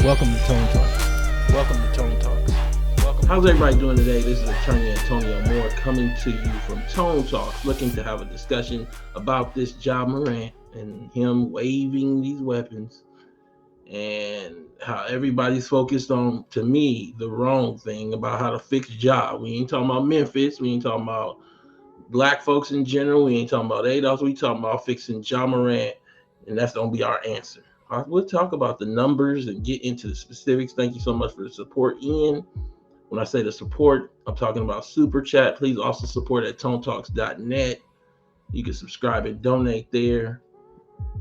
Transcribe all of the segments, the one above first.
Welcome to Tone Talks. Welcome to Tone Talks. How's everybody doing today? This is Attorney Antonio Moore coming to you from Tone Talks, looking to have a discussion about this Ja Morant and him waving these weapons and how everybody's focused on, to me, the wrong thing about how to fix Ja. We ain't talking about Memphis. We ain't talking about black folks in general. We ain't talking about ADOS. We talking about fixing Ja Morant, and that's going to be our answer. We'll talk about the numbers and get into the specifics. Thank you so much for the support, Ian. When I say the support, I'm talking about Super Chat. Please also support at tonetalks.net. You can subscribe and donate there.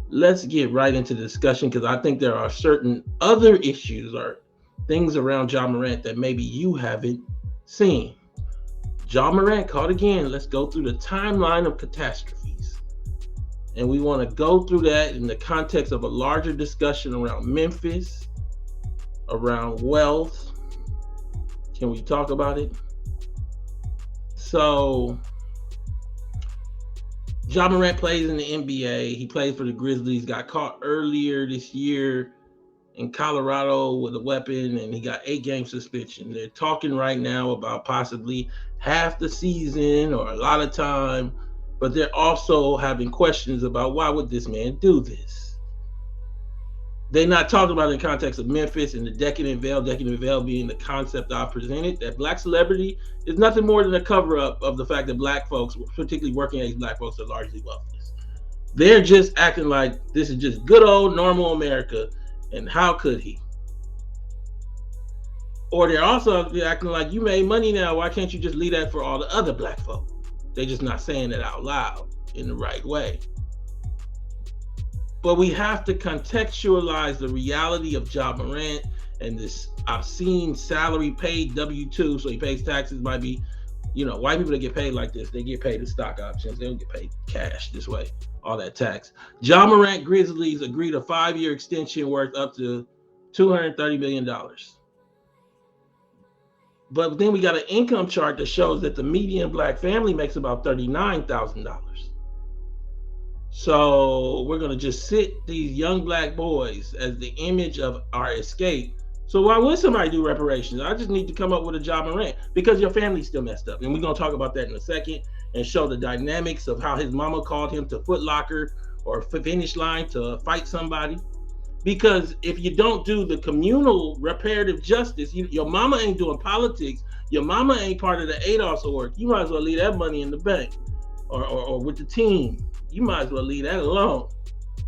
Let's get right into the discussion because I think there are certain other issues or things around Ja Morant that maybe you haven't seen. Ja Morant caught again. Let's go through the timeline of catastrophes. And we want to go through that in the context of a larger discussion around Memphis, around wealth. Can we talk about it? So, Ja Morant plays in the NBA. He plays for the Grizzlies. Got caught earlier this year in Colorado with a weapon, and he got 8-game suspension. They're talking right now about possibly half the season or a lot of time, but they're also having questions about why would this man do this? They're not talking about it in the context of Memphis and the decadent veil being the concept I presented, that black celebrity is nothing more than a cover-up of the fact that black folks, particularly working-age black folks, are largely wealthless. They're just acting like this is just good old normal America, and how could he? Or they're also acting like you made money now, why can't you just leave that for all the other black folk? They're just not saying it out loud in the right way. But we have to contextualize the reality of Ja Morant and this obscene salary paid W-2, so he pays taxes. Might be, white people that get paid like this, they get paid in stock options. They don't get paid cash this way, all that tax. Ja Morant Grizzlies agreed a 5-year extension worth up to $230 million. But then we got an income chart that shows that the median black family makes about $39,000. So we're going to just sit these young black boys as the image of our escape. So why would somebody do reparations? I just need to come up with a Ja Morant because your family's still messed up. And we're going to talk about that in a second and show the dynamics of how his mama called him to Foot Locker or Finish Line to fight somebody. Because if you don't do the communal reparative justice, your mama ain't doing politics. Your mama ain't part of the ADOS org. You might as well leave that money in the bank or with the team. You might as well leave that alone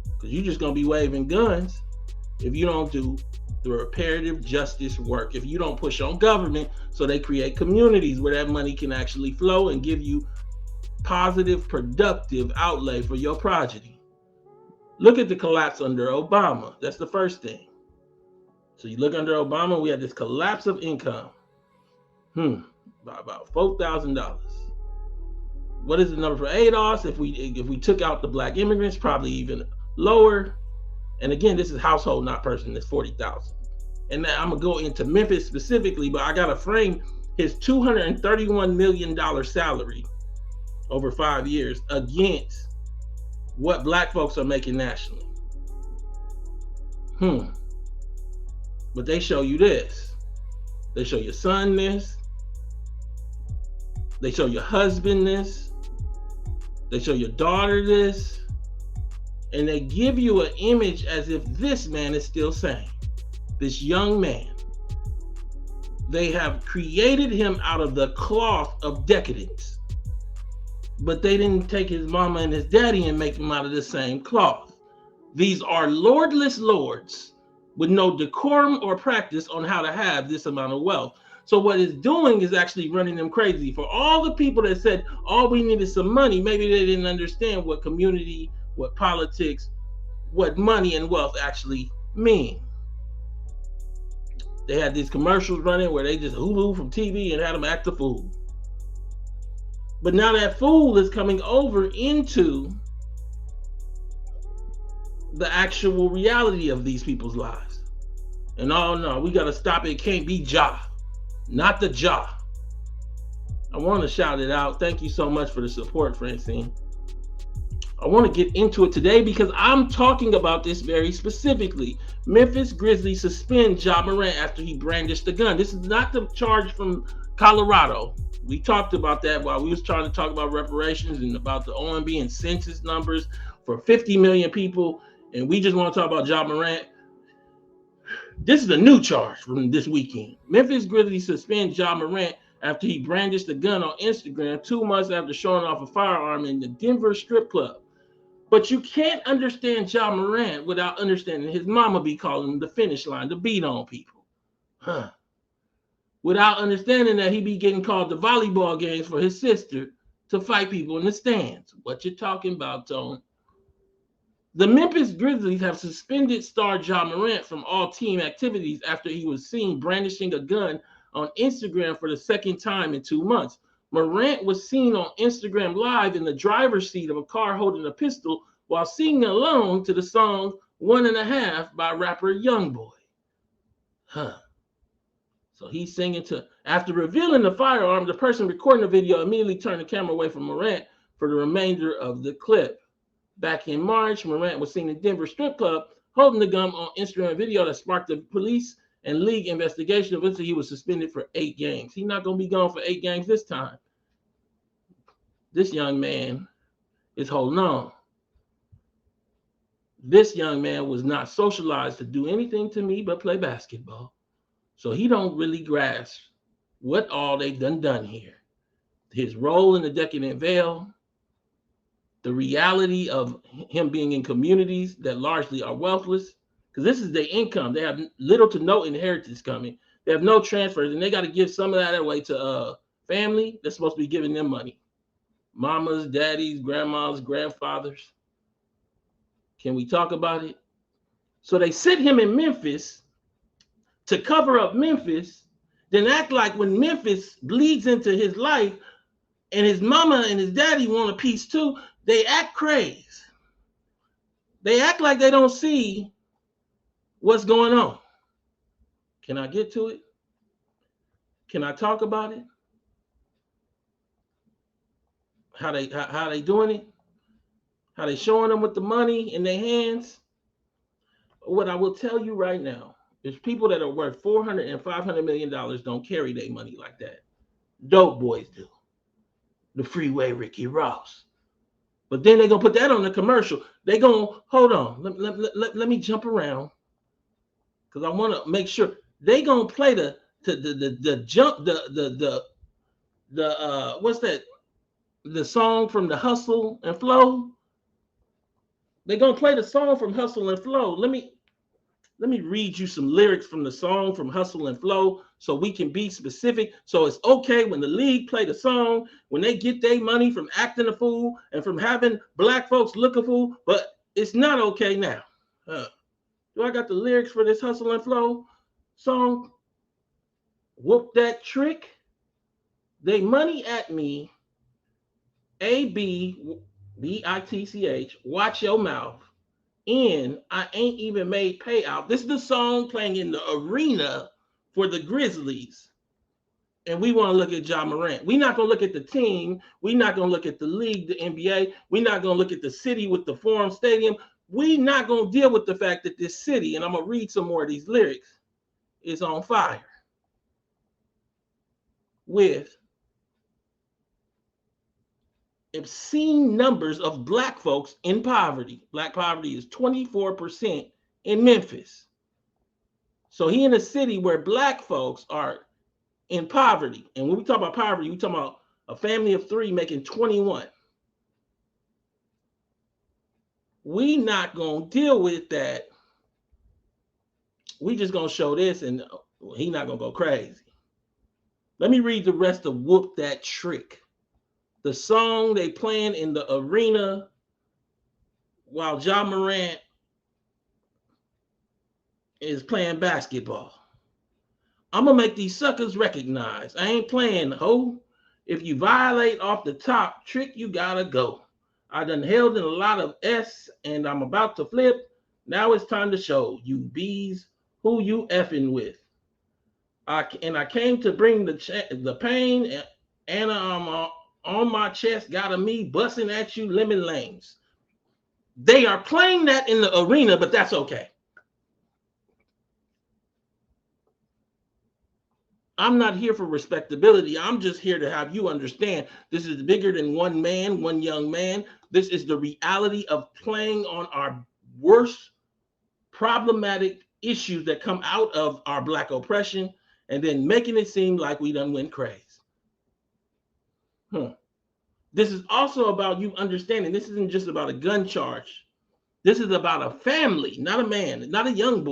because you're just going to be waving guns if you don't do the reparative justice work, if you don't push on government so they create communities where that money can actually flow and give you positive, productive outlay for your progeny. Look at the collapse under Obama. That's the first thing. So you look under Obama, we had this collapse of income. By about $4,000. What is the number for ADOS? If we took out the black immigrants, probably even lower. And again, this is household, not person. It's 40,000. And now I'm gonna go into Memphis specifically, but I gotta frame his $231 million salary over 5 years against what black folks are making nationally. But they show you this. They show your son this. They show your husband this. They show your daughter this. And they give you an image as if this man is still sane. This young man. They have created him out of the cloth of decadence. But they didn't take his mama and his daddy and make them out of the same cloth. These are lordless lords with no decorum or practice on how to have this amount of wealth. So what it's doing is actually running them crazy. For all the people that said, all we need is some money, maybe they didn't understand what community, what politics, what money and wealth actually mean. They had these commercials running where they just hoo-hoo from TV and had them act a fool. But now that fool is coming over into the actual reality of these people's lives. And oh no, we got to stop it. It can't be Ja. Not the Ja. I want to shout it out. Thank you so much for the support, Francine. I want to get into it today because I'm talking about this very specifically. Memphis Grizzlies suspend Ja Morant after he brandished a gun. This is not the charge from Colorado. We talked about that while we was trying to talk about reparations and about the OMB and census numbers for 50 million people. And we just want to talk about Ja Morant. This is a new charge from this weekend. Memphis Grizzlies suspend Ja Morant after he brandished a gun on Instagram 2 months after showing off a firearm in the Denver strip club. But you can't understand Ja Morant without understanding his mama be calling him the finish line to beat on people. Without understanding that he be getting called to volleyball games for his sister to fight people in the stands. What you talking about, Tone? The Memphis Grizzlies have suspended star Ja Morant from all team activities after he was seen brandishing a gun on Instagram for the second time in 2 months. Morant was seen on Instagram Live in the driver's seat of a car holding a pistol while singing along to the song One and a Half by rapper Youngboy. So he's singing to, after revealing the firearm, the person recording the video immediately turned the camera away from Morant for the remainder of the clip. Back in March, Morant was seen in Denver strip club holding the gun on Instagram video that sparked the police and league investigation. Eventually, he was suspended for 8 games. He's not going to be gone for 8 games this time. This young man is holding on. This young man was not socialized to do anything to me but play basketball. So he don't really grasp what all they've done here. His role in the Decadent veil, the reality of him being in communities that largely are wealthless, because this is their income. They have little to no inheritance coming. They have no transfers, and they got to give some of that away to family that's supposed to be giving them money. Mamas, daddies, grandmas, grandfathers. Can we talk about it? So they sit him in Memphis to cover up Memphis, then act like when Memphis bleeds into his life and his mama and his daddy want a piece too, they act crazy. They act like they don't see what's going on. Can I get to it? Can I talk about it? How they doing it? How they showing them with the money in their hands? What I will tell you right now is people that are worth $400 and $500 million don't carry their money like that. Dope boys do. The freeway Ricky Ross. But then they're going to put that on the commercial. They're going to, hold on, let me jump around because I want to make sure. They're going to play the what's that? The song from the Hustle and Flow. They're going to play the song from Hustle and Flow. Let me read you some lyrics from the song from Hustle and Flow so we can be specific. So it's okay when the league play the song, when they get their money from acting a fool and from having black folks look a fool, but it's not okay now. Do I got the lyrics for this Hustle and Flow song? Whoop that trick. They money at me. A-B-B-I-T-C-H. Watch your mouth. And I ain't even made payout. This is the song playing in the arena for the Grizzlies. And we want to look at Ja Morant. We're not going to look at the team. We're not going to look at the league, the NBA. We're not going to look at the city with the Forum Stadium. We're not going to deal with the fact that this city, and I'm going to read some more of these lyrics, is on fire with obscene numbers of black folks in poverty. Black poverty is 24% in Memphis. So he in a city where black folks are in poverty. And when we talk about poverty, we talk about a family of 3 making 21. We not going to deal with that. We just going to show this and he not going to go crazy. Let me read the rest of Whoop That Trick. The song they playing in the arena while Ja Morant is playing basketball. I'm going to make these suckers recognize. I ain't playing, ho. If you violate off the top, trick, you gotta go. I done held in a lot of S and I'm about to flip. Now it's time to show you bees who you effing with. I came to bring the pain and I'm on my chest, got a me busting at you lemon lanes. They are playing that in the arena, but that's okay. I'm not here for respectability. I'm just here to have you understand this is bigger than one man, one young man. This is the reality of playing on our worst problematic issues that come out of our Black oppression and then making it seem like we done went crazy. This is also about you understanding this isn't just about a gun charge. This is about a family, not a man, not a young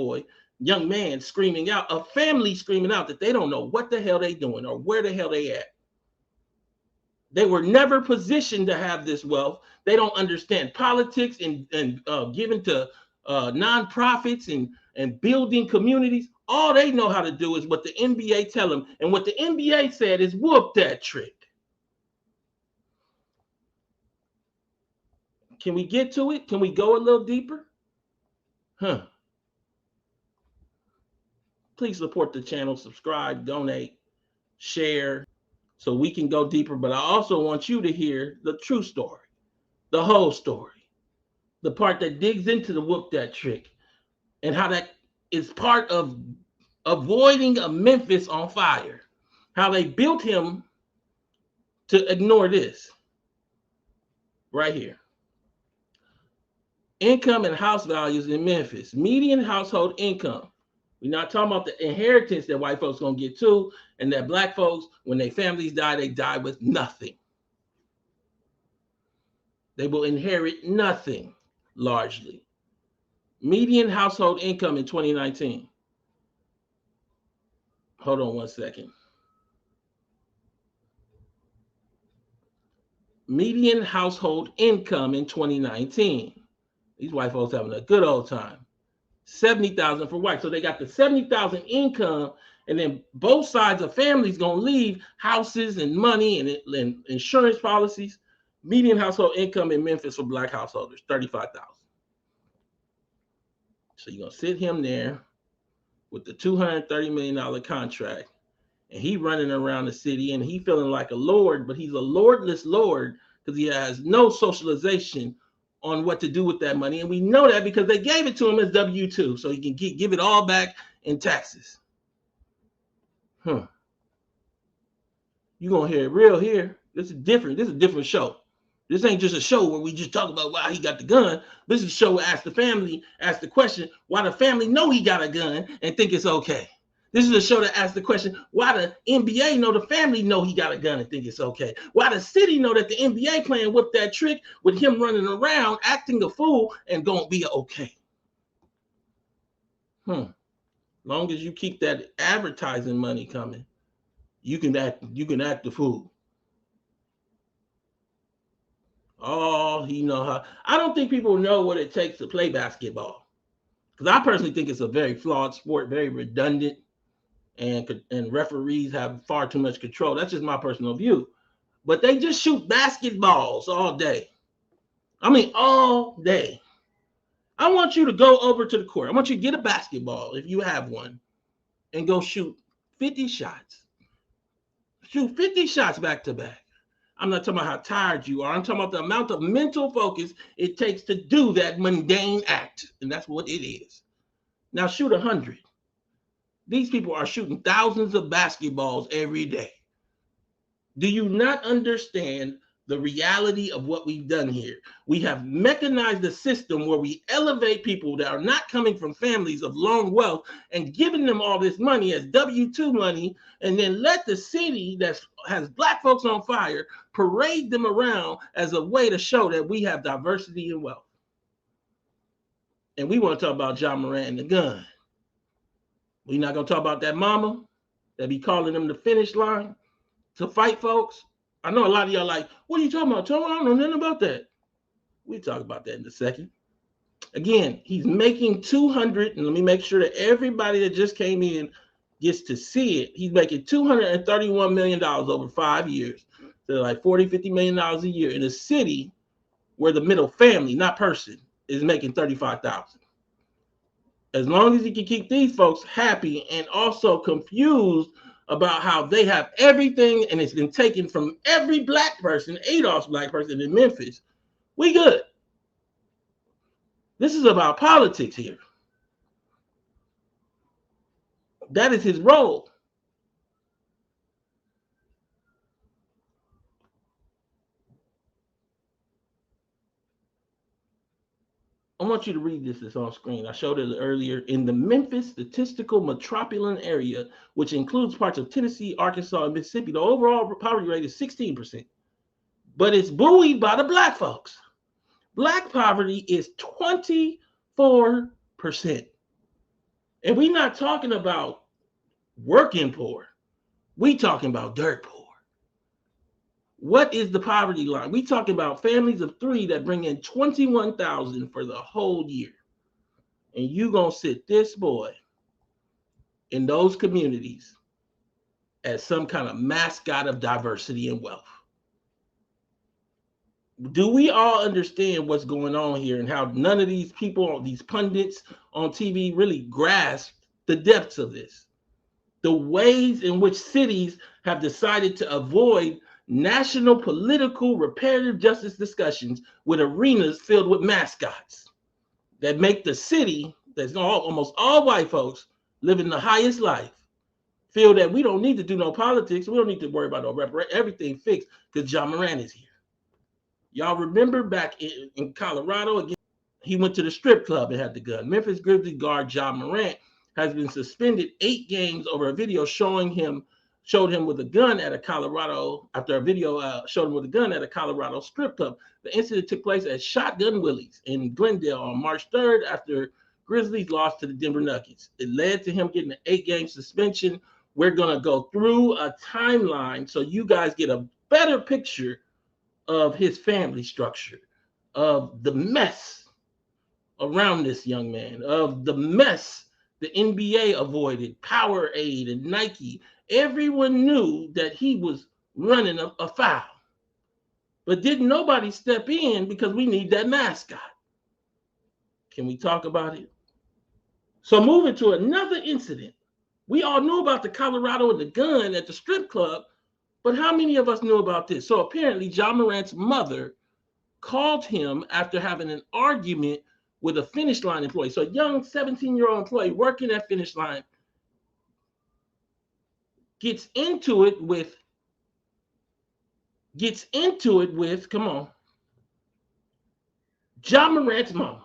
man screaming out, a family screaming out that they don't know what the hell they doing or where the hell they at. They were never positioned to have this wealth. They don't understand politics and giving to nonprofits and building communities. All they know how to do is what the NBA tell them. And what the NBA said is whoop that trick. Can we get to it? Can we go a little deeper? Please support the channel, subscribe, donate, share, so we can go deeper. But I also want you to hear the true story, the whole story, the part that digs into the whoop that trick and how that is part of avoiding a Memphis on fire, how they built him to ignore this right here. Income and house values in Memphis. Median household income. We're not talking about the inheritance that white folks gonna get too, and that Black folks, when their families die, they die with nothing. They will inherit nothing, largely. Median household income in 2019. Hold on one second. Median household income in 2019. These white folks having a good old time. 70,000 for white. So they got the 70,000 income, and then both sides of families gonna leave houses and money and insurance policies. Median household income in Memphis for Black householders, 35,000. So you're gonna sit him there with the $230 million contract, and he running around the city, and he feeling like a lord, but he's a lordless lord because he has no socialization on what to do with that money. And we know that because they gave it to him as W-2, so he can give it all back in taxes. You're gonna hear it real here. This is different. This is a different show. This ain't just a show where we just talk about why he got the gun. This is a show where ask the question, why the family know he got a gun and think it's okay. This is a show that asks the question, why the NBA know the family know he got a gun and think it's okay? Why the city know that the NBA playing whip that trick with him running around, acting a fool, and gonna be okay? Long as you keep that advertising money coming, you can act the fool. Oh, he know how. I don't think people know what it takes to play basketball. Because I personally think it's a very flawed sport, very redundant. And referees have far too much control. That's just my personal view. But they just shoot basketballs all day. I mean, all day. I want you to go over to the court. I want you to get a basketball, if you have one, and go shoot 50 shots. Shoot 50 shots back to back. I'm not talking about how tired you are. I'm talking about the amount of mental focus it takes to do that mundane act. And that's what it is. Now shoot 100. These people are shooting thousands of basketballs every day. Do you not understand the reality of what we've done here? We have mechanized a system where we elevate people that are not coming from families of long wealth and giving them all this money as W-2 money, and then let the city that has Black folks on fire parade them around as a way to show that we have diversity and wealth. And we want to talk about Ja Morant and the gun. We're not going to talk about that mama that be calling them the finish line to fight folks. I know a lot of y'all like, what are you talking about, Tom? I don't know nothing about that. We'll talk about that in a second. Again, he's making 200, and let me make sure that everybody that just came in gets to see it. He's making $231 million over 5 years. So like $40, $50 million a year in a city where the middle family, not person, is making $35,000. As long as he can keep these folks happy and also confused about how they have everything and it's been taken from every Black person, Adolph's Black person in Memphis, we good. This is about politics here. That is his role. I want you to read this. It's on screen. I showed it earlier. In the Memphis statistical metropolitan area, which includes parts of Tennessee, Arkansas, and Mississippi, the overall poverty rate is 16%. But it's buoyed by the black folks. Black poverty is 24%. And we're not talking about working poor. We talking about dirt poor. What is the poverty line? We talking about families of 3 that bring in $21,000 for the whole year. And you gonna sit this boy in those communities as some kind of mascot of diversity and wealth. Do we all understand what's going on here and how none of these people, these pundits on TV really grasp the depths of this? The ways in which cities have decided to avoid national political reparative justice discussions with arenas filled with mascots that make the city, that's almost all white folks living the highest life, feel that we don't need to do no politics. We don't need to worry about no everything fixed because Ja Morant is here. Y'all remember back in Colorado, again, he went to the strip club and had the gun. Memphis Grizzlies guard Ja Morant has been suspended 8 games over a video showed him with a gun at a Colorado, after a video showed him with a gun at a Colorado strip club. The incident took place at Shotgun Willie's in Glendale on March 3rd after Grizzlies lost to the Denver Nuggets. It led to him getting an 8-game suspension. We're going to go through a timeline so you guys get a better picture of his family structure, of the mess around this young man, of the mess the NBA avoided, Powerade and Nike. Everyone knew that he was running a foul. But didn't nobody step in because we need that mascot. Can we talk about it? So moving to another incident. We all knew about the Colorado and the gun at the strip club, but how many of us knew about this? So apparently Ja Morant's mother called him after having an argument with a Finish Line employee. So a young 17-year-old employee working at Finish Line gets into it with, come on, Ja Morant's mom.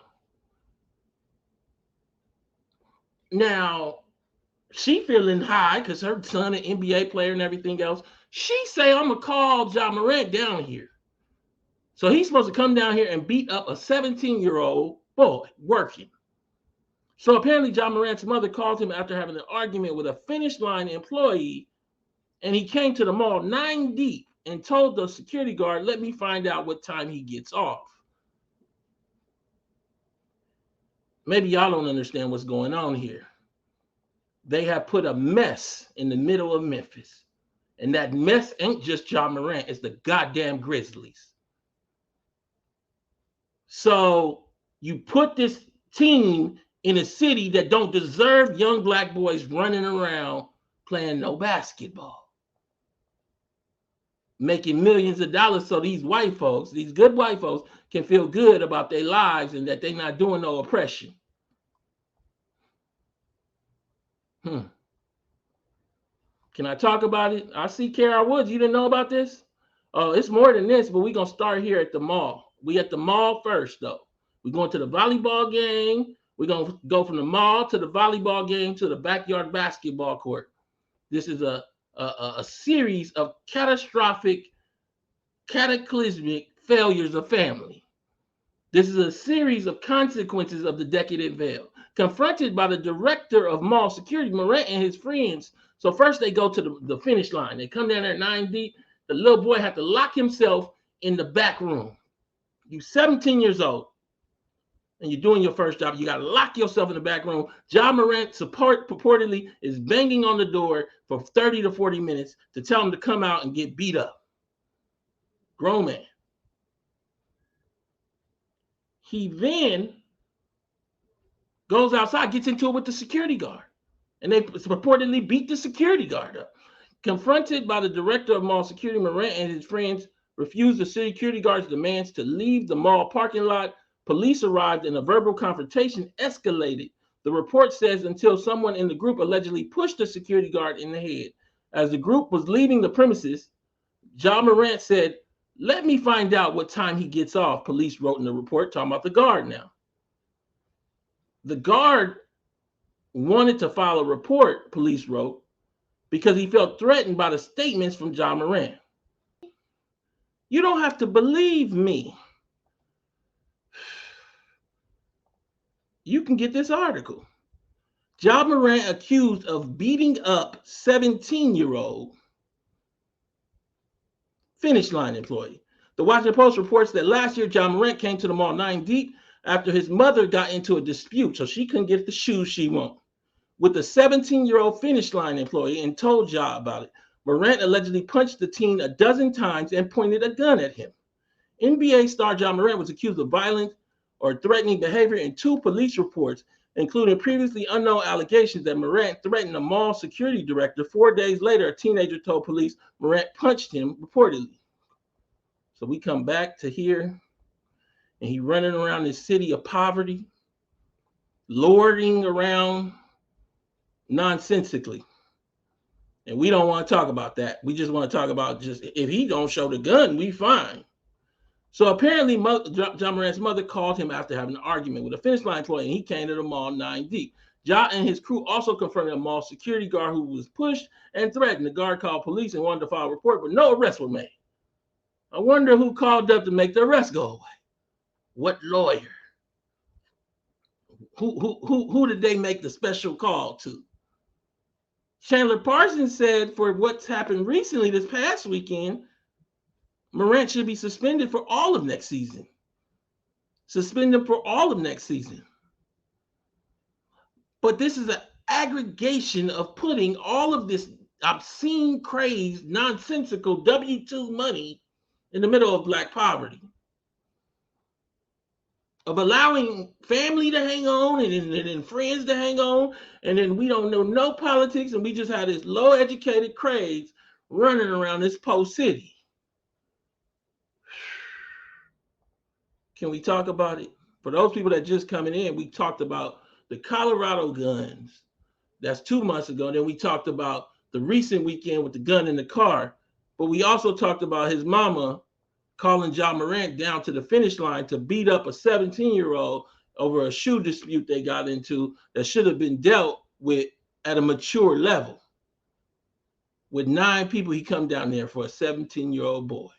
Now, she feeling high because her son an NBA player and everything else. She say, I'm going to call Ja Morant down here. So he's supposed to come down here and beat up a 17-year-old boy working. So apparently Ja Morant's mother called him after having an argument with a Finish Line employee, and he came to the mall 9 deep and told the security guard, let me find out what time he gets off. Maybe y'all don't understand what's going on here. They have put a mess in the middle of Memphis. And that mess ain't just Ja Morant, it's the goddamn Grizzlies. So you put this team in a city that don't deserve young black boys running around playing no basketball, making millions of dollars so these white folks, these good white folks, can feel good about their lives and that they're not doing no oppression. Can I talk about it? I see Carol Woods. You didn't know about this? Oh, it's more than this, but we're going to start here at the mall. We at the mall first, though. We're going to the volleyball game. We're going to go from the mall to the volleyball game to the backyard basketball court. This is a series of catastrophic, cataclysmic failures of family. This is a series of consequences of the decadent veil. Confronted by the director of mall security, Morant and his friends. So first they go to the Finish Line. They come down there 9 deep. The little boy had to lock himself in the back room. You 17 years old and you're doing your first job. You got to lock yourself in the back room. Ja Morant purportedly is banging on the door for 30 to 40 minutes to tell him to come out and get beat up. Grown man. He then goes outside, gets into it with the security guard. And they purportedly beat the security guard up. Confronted by the director of mall security, Morant and his friends refused the security guard's demands to leave the mall parking lot, Police arrived and a verbal confrontation escalated. The report says until someone in the group allegedly pushed a security guard in the head. As the group was leaving the premises, Ja Morant said, "Let me find out what time he gets off," police wrote in the report, talking about the guard now. The guard wanted to file a report, police wrote, because he felt threatened by the statements from Ja Morant. You don't have to believe me. You can get this article. Ja Morant accused of beating up 17-year-old Finish Line employee. The Washington Post reports that last year, Ja Morant came to the mall 9 deep after his mother got into a dispute, so she couldn't get the shoes she wanted, with a 17-year-old Finish Line employee and told Ja about it. Morant allegedly punched the teen a dozen times and pointed a gun at him. NBA star Ja Morant was accused of violent or threatening behavior in 2 police reports, including previously unknown allegations that Morant threatened a mall security director. 4 days later, a teenager told police Morant punched him, reportedly. So we come back to here, and he's running around this city of poverty, lording around nonsensically. And we don't want to talk about that. We just want to talk about just if he don't show the gun, we fine. So apparently, Ja Morant's mother called him after having an argument with a Finish Line employee, and he came to the mall 9 deep. Ja and his crew also confronted a mall security guard who was pushed and threatened. The guard called police and wanted to file a report, but no arrests were made. I wonder who called up to make the arrest go away. What lawyer? Who did they make the special call to? Chandler Parsons said for what's happened recently this past weekend, Morant should be suspended for all of next season. Suspended for all of next season. But this is an aggregation of putting all of this obscene, crazed, nonsensical W-2 money in the middle of Black poverty. Of allowing family to hang on and friends to hang on, and then we don't know no politics, and we just have this low-educated craze running around this post city. Can we talk about it? For those people that just coming in, we talked about the Colorado guns. That's 2 months ago. Then we talked about the recent weekend with the gun in the car. But we also talked about his mama calling Ja Morant down to the finish line to beat up a 17-year-old over a shoe dispute they got into that should have been dealt with at a mature level. With 9 people, he come down there for a 17-year-old boy.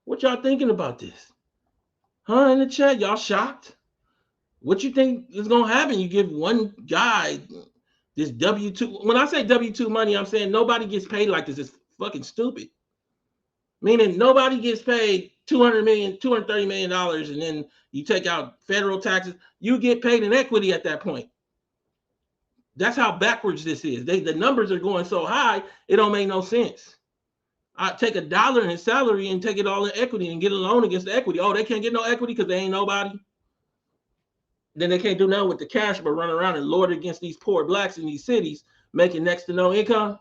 What y'all thinking about this? Huh, in the chat, y'all shocked? What you think is gonna happen? You give one guy this W-2. When I say W-2 money, I'm saying nobody gets paid like this. It's fucking stupid. Meaning nobody gets paid $230 million, and then you take out federal taxes. You get paid in equity at that point. That's how backwards this is. The numbers are going so high, it don't make no sense. I take $1 in his salary and take it all in equity and get a loan against the equity. Oh, they can't get no equity because they ain't nobody. Then they can't do nothing with the cash but run around and lord against these poor blacks in these cities making next to no income.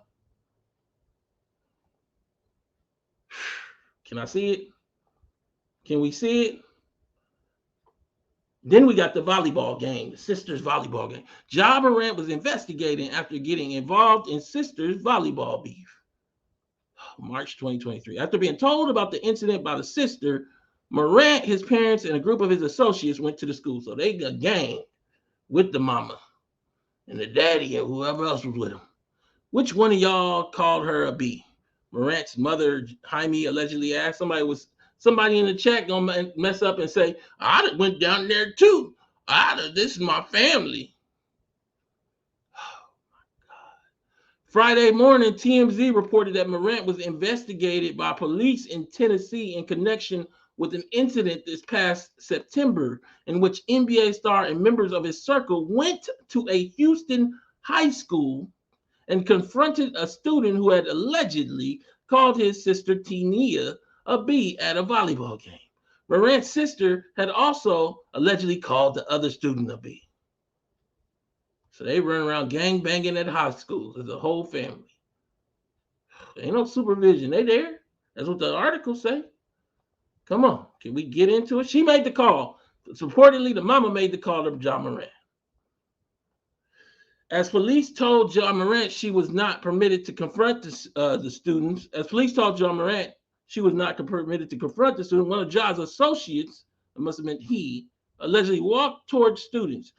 Can I see it? Can we see it? Then we got the volleyball game, the sisters volleyball game. Ja Morant was investigating after getting involved in sisters volleyball beef. March 2023. After being told about the incident by the sister, Morant, his parents, and a group of his associates went to the school. So they got gang with the mama and the daddy and whoever else was with him. Which one of y'all called her a B? Morant's mother, Jaime, allegedly asked. Somebody in the chat gonna mess up and say, I went down there too. This is my family. Friday morning, TMZ reported that Morant was investigated by police in Tennessee in connection with an incident this past September in which NBA star and members of his circle went to a Houston high school and confronted a student who had allegedly called his sister Tia a B at a volleyball game. Morant's sister had also allegedly called the other student a B. So they run around gang banging at high schools as a whole family. Ain't no supervision. They there. That's what the articles say. Come on, can we get into it? She made the call. Supportedly, the mama made the call to Ja Morant. As police told Ja Morant she was not permitted to confront the students. As police told Ja Morant she was not permitted to confront the student, one of Ja's associates, it must have been he, allegedly walked towards students.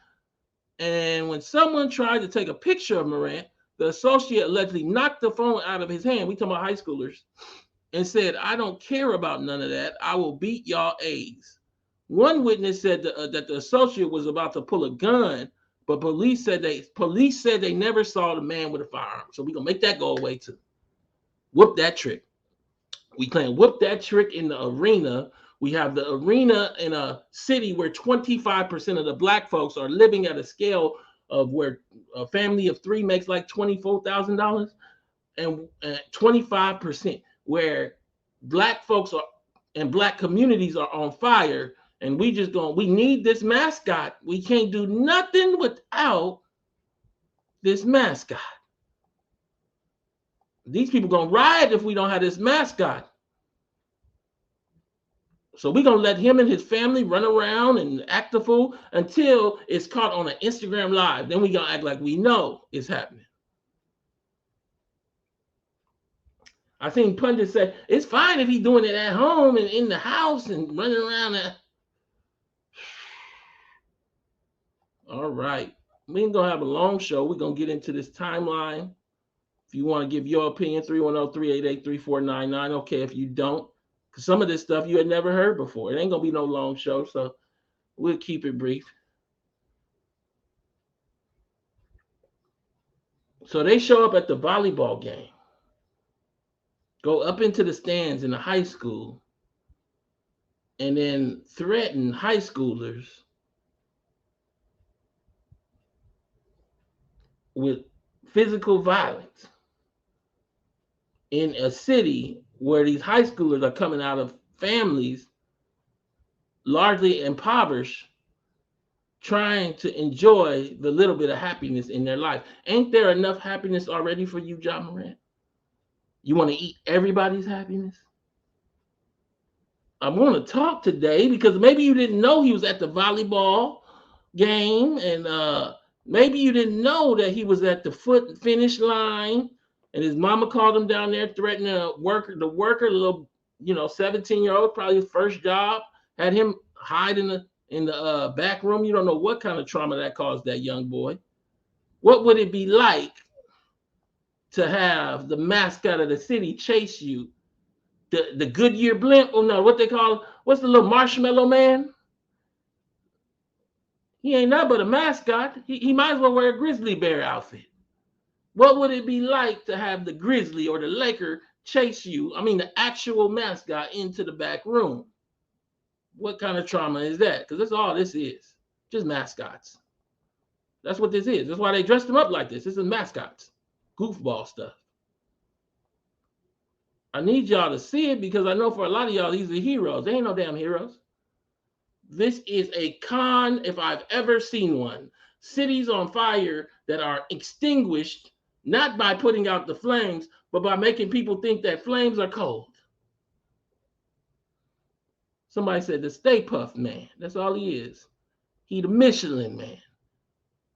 And when someone tried to take a picture of Morant, the associate allegedly knocked the phone out of his hand. We talking about high schoolers, and said, "I don't care about none of that. I will beat y'all A's." One witness said that the associate was about to pull a gun, but police said they never saw the man with a firearm. So we're gonna make that go away too. Whoop that trick. We can whoop that trick in the arena. We have the arena in a city where 25% of the black folks are living at a scale of where a family of three makes like $24,000, and 25% where black folks are and black communities are on fire. And we need this mascot. We can't do nothing without this mascot. These people gonna riot if we don't have this mascot. So we're gonna let him and his family run around and act the fool until it's caught on an Instagram live. Then we gonna act like we know it's happening. I seen pundits say it's fine if he's doing it at home and in the house and running around. All right, we ain't gonna have a long show. We're gonna get into this timeline. If you want to give your opinion, 310-388-3499. Okay, if you don't, because some of this stuff you had never heard before. It ain't gonna be no long show, so we'll keep it brief. So they show up at the volleyball game, go up into the stands in the high school, and then threaten high schoolers with physical violence in a city where these high schoolers are coming out of families largely impoverished, trying to enjoy the little bit of happiness in their life. Ain't there enough happiness already for you, Ja Morant? You want to eat everybody's happiness? I want to talk today because maybe you didn't know he was at the volleyball game, and maybe you didn't know that he was at the finish line, and his mama called him down there threatening the worker, the little 17-year-old, probably his first job, had him hide in the back room. You don't know what kind of trauma that caused that young boy. What would it be like to have the mascot of the city chase you? The Goodyear blimp? Oh no, what they call, what's the little marshmallow man? He ain't nothing but a mascot. He might as well wear a grizzly bear outfit. What would it be like to have the Grizzly or the Laker chase you, I mean the actual mascot, into the back room? What kind of trauma is that? Because that's all this is. Just mascots. That's what this is. That's why they dressed them up like this. This is mascots. Goofball stuff. I need y'all to see it because I know for a lot of y'all, these are heroes. They ain't no damn heroes. This is a con if I've ever seen one. Cities on fire that are extinguished, not by putting out the flames, but by making people think that flames are cold. Somebody said the Stay Puft Man. That's all he is. He the Michelin Man.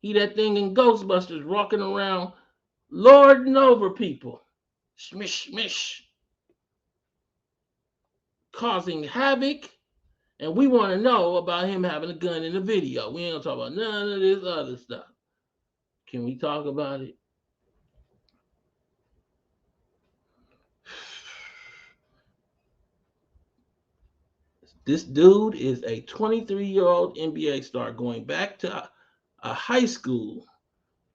He that thing in Ghostbusters walking around lording over people. Smish, smish. Causing havoc. And we want to know about him having a gun in the video. We ain't gonna talk about none of this other stuff. Can we talk about it? This dude is a 23-year-old NBA star going back to a high school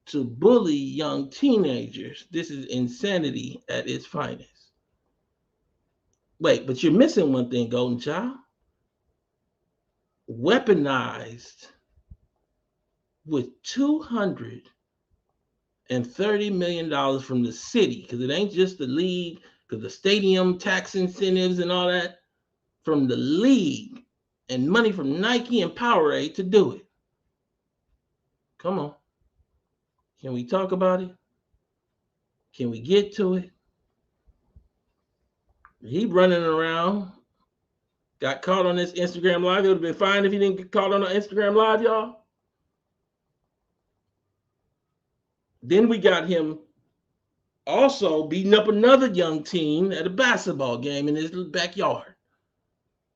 to bully young teenagers. This is insanity at its finest. Wait, but you're missing one thing, Golden Child. Weaponized with $230 million from the city, because it ain't just the league, because the stadium tax incentives and all that, from the league, and money from Nike and Powerade to do it. Come on. Can we talk about it? Can we get to it? He running around Got caught on this Instagram Live. It would have been fine if he didn't get caught on an Instagram Live, y'all. Then we got him also beating up another young teen at a basketball game in his backyard.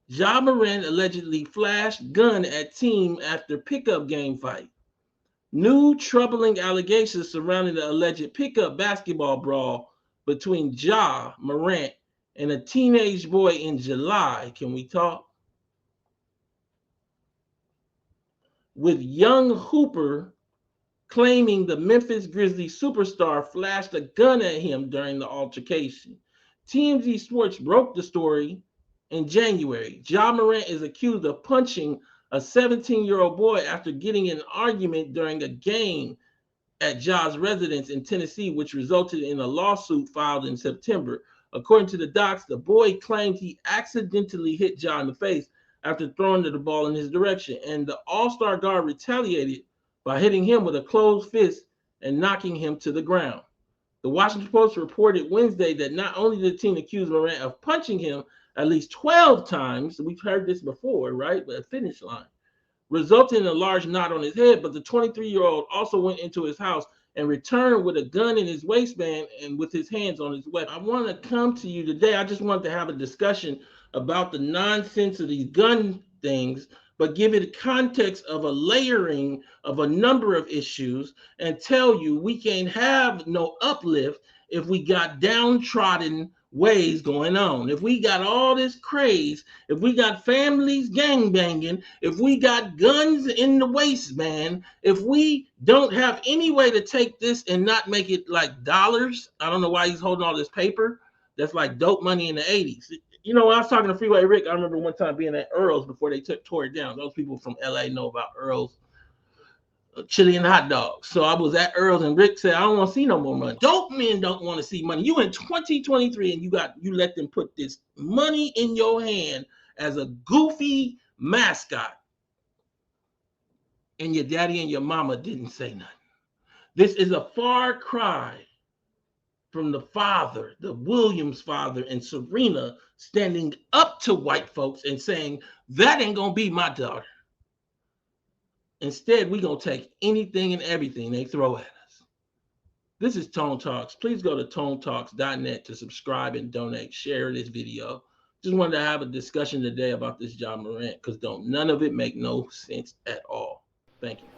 Ja Morant allegedly flashed gun at team after pickup game fight. New troubling allegations surrounding the alleged pickup basketball brawl between Ja Morant and a teenage boy in July. Can we talk? With young Hooper claiming the Memphis Grizzlies superstar flashed a gun at him during the altercation. TMZ Sports broke the story in January. Ja Morant is accused of punching a 17-year-old boy after getting in an argument during a game at Ja's residence in Tennessee, which resulted in a lawsuit filed in September. According to the docs, the boy claimed he accidentally hit Ja in the face after throwing the ball in his direction, and the All-Star guard retaliated by hitting him with a closed fist and knocking him to the ground. The Washington Post reported Wednesday that not only did the team accuse Morant of punching him at least 12 times, we've heard this before, right? But a finish line, resulting in a large knot on his head, but the 23-year-old also went into his house and returned with a gun in his waistband and with his hands on his weapon. I want to come to you today. I just wanted to have a discussion about the nonsense of these gun things, but give it a context of a layering of a number of issues and tell you we can't have no uplift if we got downtrodden ways going on. If we got all this craze, if we got families gangbanging, if we got guns in the waistband, if we don't have any way to take this and not make it like dollars. I don't know why he's holding all this paper. That's like dope money in the 80s. You know, when I was talking to Freeway Rick, I remember one time being at Earl's before they tore it down. Those people from LA know about Earl's chili and hot dogs. So I was at Earl's and Rick said, I don't want to see no more money. Dope men don't want to see money. You in 2023 and you let them put this money in your hand as a goofy mascot. And your daddy and your mama didn't say nothing. This is a far cry from the father, the Williams father, and Serena standing up to white folks and saying, that ain't gonna be my daughter. Instead, we're gonna take anything and everything they throw at us. This is Tone Talks. Please go to tonetalks.net to subscribe and donate. Share this video. Just wanted to have a discussion today about this Ja Morant because none of it make no sense at all. Thank you.